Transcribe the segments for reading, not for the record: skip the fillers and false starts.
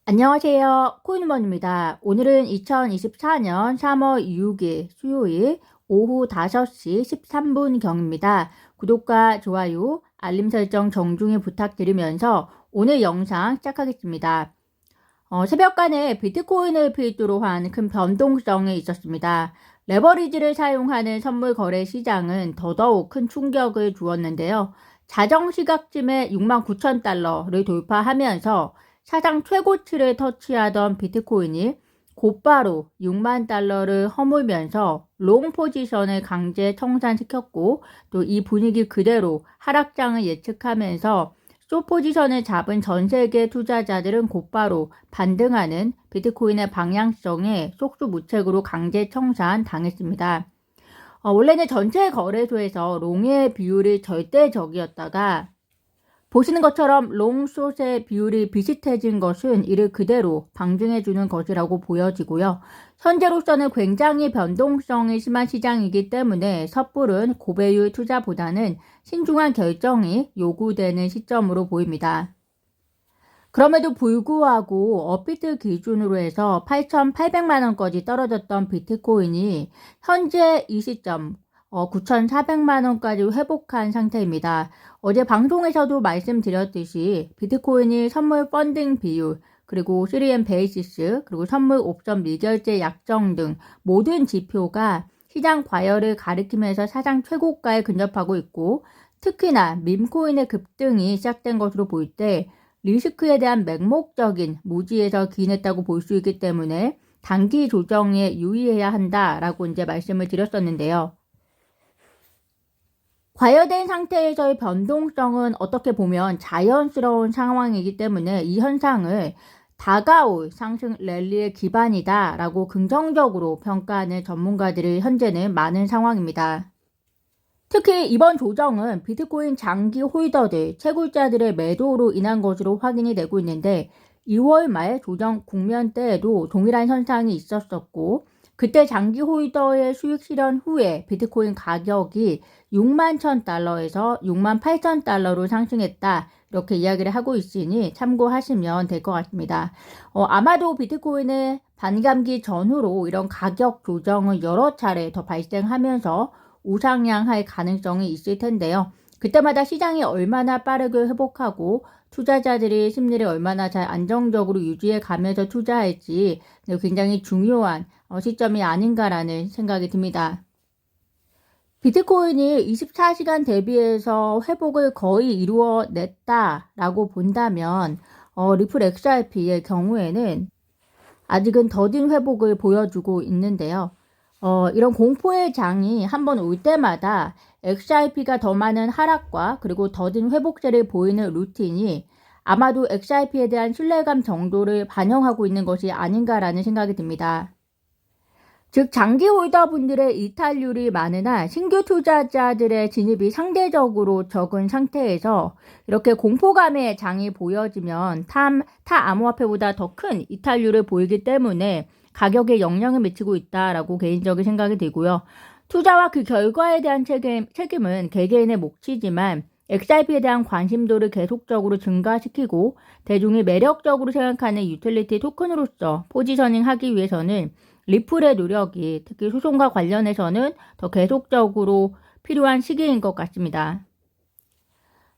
안녕하세요. 코인원입니다. 오늘은 2024년 3월 6일 수요일 오후 5시 13분경입니다. 구독과 좋아요, 알림 설정 정중히 부탁드리면서 오늘 영상 시작하겠습니다. 새벽간에 비트코인을 필두로 한 큰 변동성이 있었습니다. 레버리지를 사용하는 선물 거래 시장은 더더욱 큰 충격을 주었는데요. 자정시각쯤에 69,000달러를 돌파하면서 사상 최고치를 터치하던 비트코인이 곧바로 6만 달러를 허물면서 롱 포지션을 강제 청산시켰고, 또 이 분위기 그대로 하락장을 예측하면서 숏 포지션을 잡은 전 세계 투자자들은 곧바로 반등하는 비트코인의 방향성에 속수무책으로 강제 청산 당했습니다. 원래는 전체 거래소에서 롱의 비율이 절대적이었다가 보시는 것처럼 롱숏의 비율이 비슷해진 것은 이를 그대로 방증해주는 것이라고 보여지고요. 현재로서는 굉장히 변동성이 심한 시장이기 때문에 섣부른 고배율 투자보다는 신중한 결정이 요구되는 시점으로 보입니다. 그럼에도 불구하고 업비트 기준으로 해서 8,800만원까지 떨어졌던 비트코인이 현재 이 시점 9,400만원까지 회복한 상태입니다. 어제 방송에서도 말씀드렸듯이 비트코인이 선물 펀딩 비율, 그리고 3M 베이시스, 그리고 선물 옵션 미결제 약정 등 모든 지표가 시장 과열을 가리키면서 사상 최고가에 근접하고 있고, 특히나 밈코인의 급등이 시작된 것으로 보일 때 리스크에 대한 맹목적인 무지에서 기인했다고 볼 수 있기 때문에 단기 조정에 유의해야 한다라고 이제 말씀을 드렸었는데요. 과열된 상태에서의 변동성은 어떻게 보면 자연스러운 상황이기 때문에 이 현상을 다가올 상승 랠리의 기반이다 라고 긍정적으로 평가하는 전문가들이 현재는 많은 상황입니다. 특히 이번 조정은 비트코인 장기 홀더들, 채굴자들의 매도로 인한 것으로 확인이 되고 있는데 2월 말 조정 국면 때에도 동일한 현상이 있었었고, 그때 장기 홀더의 수익 실현 후에 비트코인 가격이 61,000달러에서 68,000달러로 상승했다, 이렇게 이야기를 하고 있으니 참고하시면 될 것 같습니다. 아마도 비트코인의 반감기 전후로 이런 가격 조정은 여러 차례 더 발생하면서 우상향할 가능성이 있을 텐데요. 그때마다 시장이 얼마나 빠르게 회복하고 투자자들이 심리를 얼마나 잘 안정적으로 유지해 가면서 투자할지 굉장히 중요한 시점이 아닌가라는 생각이 듭니다. 비트코인이 24시간 대비해서 회복을 거의 이루어냈다라고 본다면 리플 XRP의 경우에는 아직은 더딘 회복을 보여주고 있는데요. 이런 공포의 장이 한번 올 때마다 XRP가 더 많은 하락과 그리고 더딘 회복세를 보이는 루틴이 아마도 XRP에 대한 신뢰감 정도를 반영하고 있는 것이 아닌가라는 생각이 듭니다. 즉 장기 홀더분들의 이탈률이 많으나 신규 투자자들의 진입이 상대적으로 적은 상태에서 이렇게 공포감의 장이 보여지면 타 암호화폐보다 더 큰 이탈률을 보이기 때문에 가격에 영향을 미치고 있다라고 개인적인 생각이 들고요. 투자와 그 결과에 대한 책임은 개개인의 몫이지만 XRP에 대한 관심도를 계속적으로 증가시키고 대중이 매력적으로 생각하는 유틸리티 토큰으로서 포지셔닝 하기 위해서는 리플의 노력이 특히 소송과 관련해서는 더 계속적으로 필요한 시기인 것 같습니다.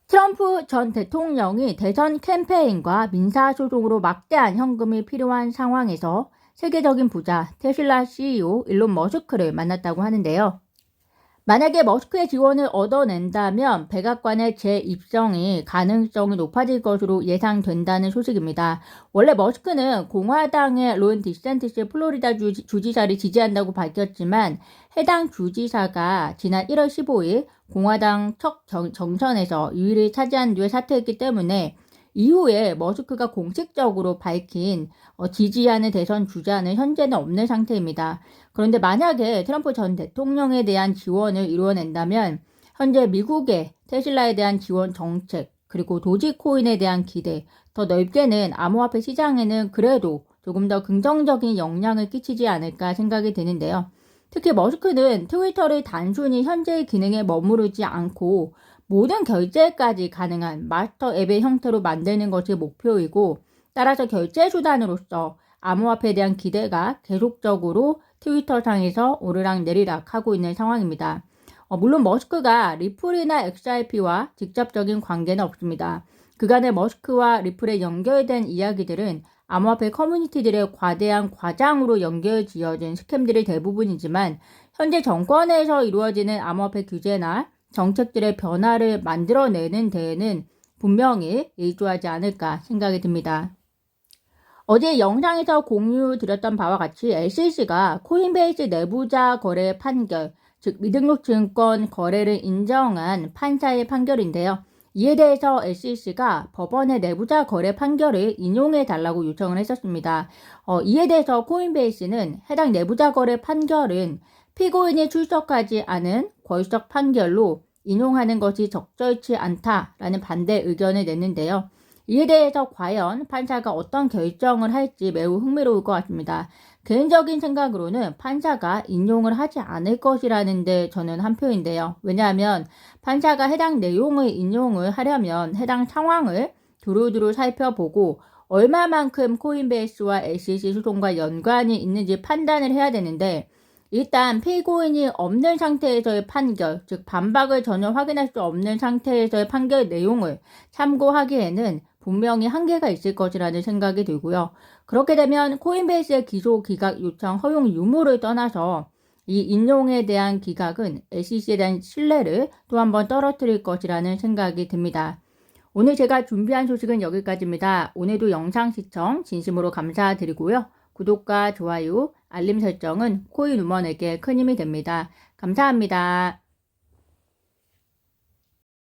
트럼프 전 대통령이 대선 캠페인과 민사소송으로 막대한 현금이 필요한 상황에서 세계적인 부자 테슬라 CEO 일론 머스크를 만났다고 하는데요. 만약에 머스크의 지원을 얻어낸다면 백악관의 재입성이 가능성이 높아질 것으로 예상된다는 소식입니다. 원래 머스크는 공화당의 론 디센티스 플로리다 주지사를 지지한다고 밝혔지만 해당 주지사가 지난 1월 15일 공화당 첫 정선에서 2위를 차지한 뒤에 사퇴했기 때문에 이후에 머스크가 공식적으로 밝힌 지지하는 대선 주자는 현재는 없는 상태입니다. 그런데 만약에 트럼프 전 대통령에 대한 지원을 이루어낸다면 현재 미국의 테슬라에 대한 지원 정책, 그리고 도지코인에 대한 기대, 더 넓게는 암호화폐 시장에는 그래도 조금 더 긍정적인 영향을 끼치지 않을까 생각이 드는데요. 특히 머스크는 트위터를 단순히 현재의 기능에 머무르지 않고 모든 결제까지 가능한 마스터 앱의 형태로 만드는 것이 목표이고, 따라서 결제 수단으로서 암호화폐에 대한 기대가 계속적으로 트위터상에서 오르락내리락 하고 있는 상황입니다. 물론 머스크가 리플이나 XRP와 직접적인 관계는 없습니다. 그간의 머스크와 리플에 연결된 이야기들은 암호화폐 커뮤니티들의 과대한 과장으로 연결지어진 스캠들이 대부분이지만 현재 정권에서 이루어지는 암호화폐 규제나 정책들의 변화를 만들어내는 데에는 분명히 일조하지 않을까 생각이 듭니다. 어제 영상에서 공유드렸던 바와 같이 SEC가 코인베이스 내부자 거래 판결, 즉 미등록 증권 거래를 인정한 판사의 판결인데요. 이에 대해서 SEC가 법원의 내부자 거래 판결을 인용해 달라고 요청을 했었습니다. 이에 대해서 코인베이스는 해당 내부자 거래 판결은 피고인이 출석하지 않은 걸석 판결로 인용하는 것이 적절치 않다라는 반대 의견을 냈는데요. 이에 대해서 과연 판사가 어떤 결정을 할지 매우 흥미로울 것 같습니다. 개인적인 생각으로는 판사가 인용을 하지 않을 것이라는데 저는 한 표인데요. 왜냐하면 판사가 해당 내용을 인용을 하려면 해당 상황을 두루두루 살펴보고 얼마만큼 코인베이스와 SEC 소송과 연관이 있는지 판단을 해야 되는데 일단 피고인이 없는 상태에서의 판결, 즉 반박을 전혀 확인할 수 없는 상태에서의 판결 내용을 참고하기에는 분명히 한계가 있을 것이라는 생각이 들고요. 그렇게 되면 코인베이스의 기소 기각 요청 허용 유무를 떠나서 이 인용에 대한 기각은 SEC에 대한 신뢰를 또 한 번 떨어뜨릴 것이라는 생각이 듭니다. 오늘 제가 준비한 소식은 여기까지입니다. 오늘도 영상 시청 진심으로 감사드리고요. 구독과 좋아요, 알림 설정은 코인우먼에게 큰 힘이 됩니다. 감사합니다.